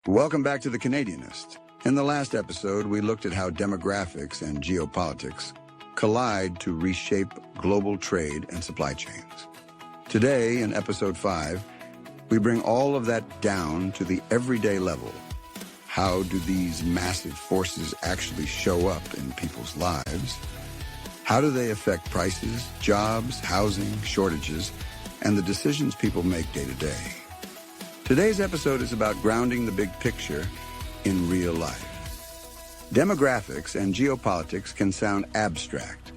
Welcome back to The Canadianist. In the last episode, we looked at how demographics and geopolitics collide to reshape global trade and supply chains. Today, in episode 5, we bring all of that down to the everyday level. How do these massive forces actually show up in people's lives? How do they affect prices, jobs, housing, shortages, and the decisions people make day to day? Today's episode is about grounding the big picture in real life. Demographics and geopolitics can sound abstract,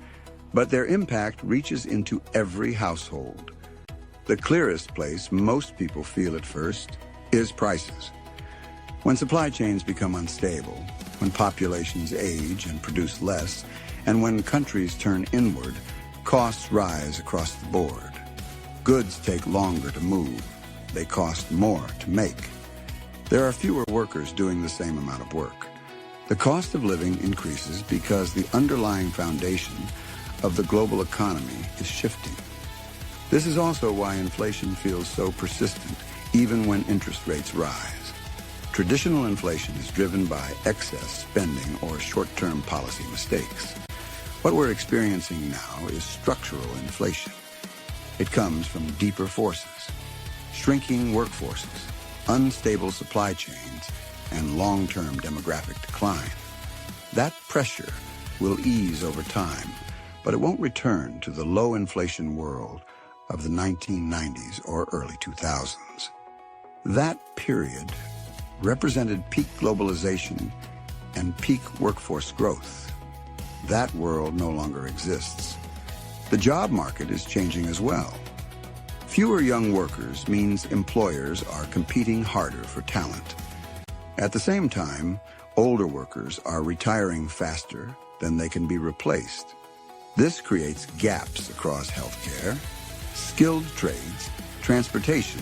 but their impact reaches into every household. The clearest place most people feel at first is prices. When supply chains become unstable, when populations age and produce less, and when countries turn inward, costs rise across the board. Goods take longer to move. They cost more to make. There are fewer workers doing the same amount of work. The cost of living increases because the underlying foundation of the global economy is shifting. This is also why inflation feels so persistent, even when interest rates rise. Traditional inflation is driven by excess spending or short-term policy mistakes. What we're experiencing now is structural inflation. It comes from deeper forces. Shrinking workforces, unstable supply chains, and long-term demographic decline. That pressure will ease over time, but it won't return to the low inflation world of the 1990s or early 2000s. That period represented peak globalization and peak workforce growth. That world no longer exists. The job market is changing as well. Fewer young workers means employers are competing harder for talent. At the same time, older workers are retiring faster than they can be replaced. This creates gaps across healthcare, skilled trades, transportation,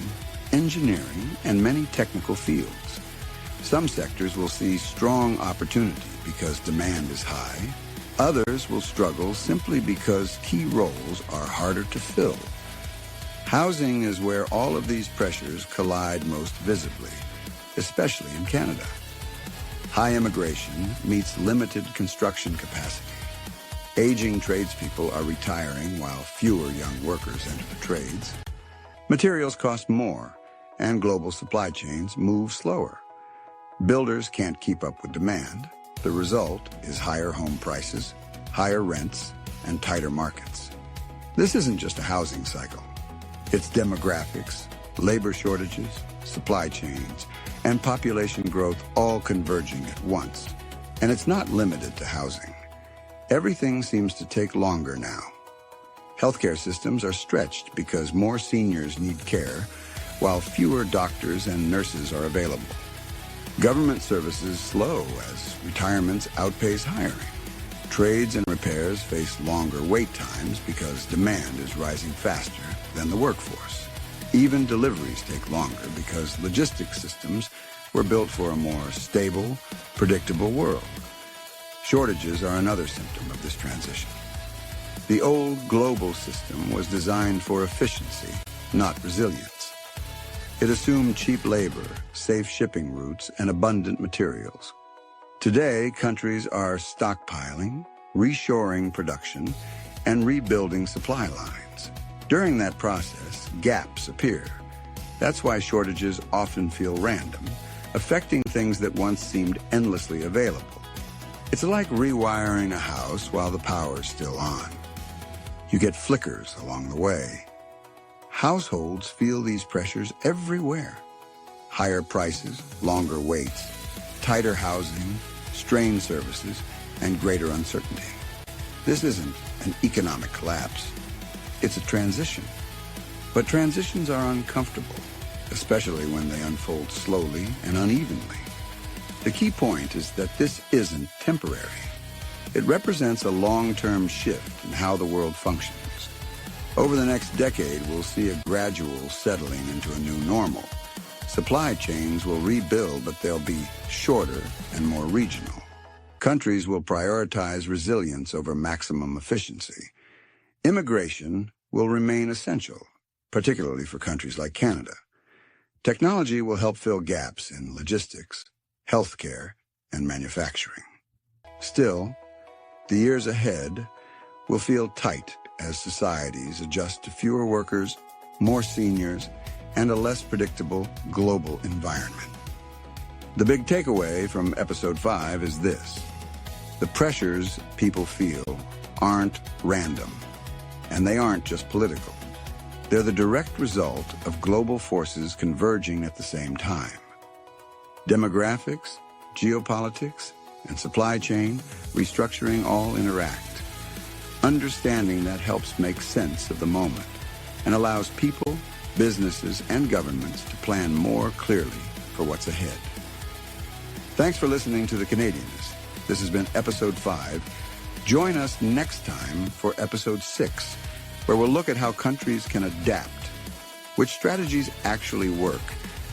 engineering, and many technical fields. Some sectors will see strong opportunity because demand is high. Others will struggle simply because key roles are harder to fill. Housing is where all of these pressures collide most visibly, especially in Canada. High immigration meets limited construction capacity. Aging tradespeople are retiring while fewer young workers enter the trades. Materials cost more, and global supply chains move slower. Builders can't keep up with demand. The result is higher home prices, higher rents, and tighter markets. This isn't just a housing cycle. It's demographics, labor shortages, supply chains, and population growth all converging at once. And it's not limited to housing. Everything seems to take longer now. Healthcare systems are stretched because more seniors need care, while fewer doctors and nurses are available. Government services slow as retirements outpace hiring. Trades and repairs face longer wait times because demand is rising faster than the workforce. Even deliveries take longer because logistics systems were built for a more stable, predictable world. Shortages are another symptom of this transition. The old global system was designed for efficiency, not resilience. It assumed cheap labor, safe shipping routes, and abundant materials. Today, countries are stockpiling, reshoring production, and rebuilding supply lines. During that process, gaps appear. That's why shortages often feel random, affecting things that once seemed endlessly available. It's like rewiring a house while the power's still on. You get flickers along the way. Households feel these pressures everywhere. Higher prices, longer waits, tighter housing, strained services, and greater uncertainty. This isn't an economic collapse. It's a transition. But transitions are uncomfortable, especially when they unfold slowly and unevenly. The key point is that this isn't temporary. It represents a long-term shift in how the world functions. Over the next decade, we'll see a gradual settling into a new normal. Supply chains will rebuild, but they'll be shorter and more regional. Countries will prioritize resilience over maximum efficiency. Immigration will remain essential, particularly for countries like Canada. Technology will help fill gaps in logistics, healthcare, and manufacturing. Still, the years ahead will feel tight as societies adjust to fewer workers, more seniors, and a less predictable global environment. The big takeaway from Episode 5 is this: the pressures people feel aren't random, and they aren't just political. They're the direct result of global forces converging at the same time. Demographics, geopolitics, and supply chain restructuring all interact. Understanding that helps make sense of the moment and allows people, businesses, and governments to plan more clearly for what's ahead. Thanks for listening to The Canadianist. This has been Episode 5. Join us next time for Episode 6, where we'll look at how countries can adapt, which strategies actually work,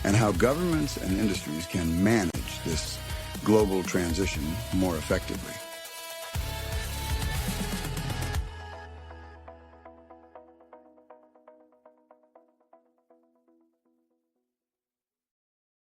and how governments and industries can manage this global transition more effectively.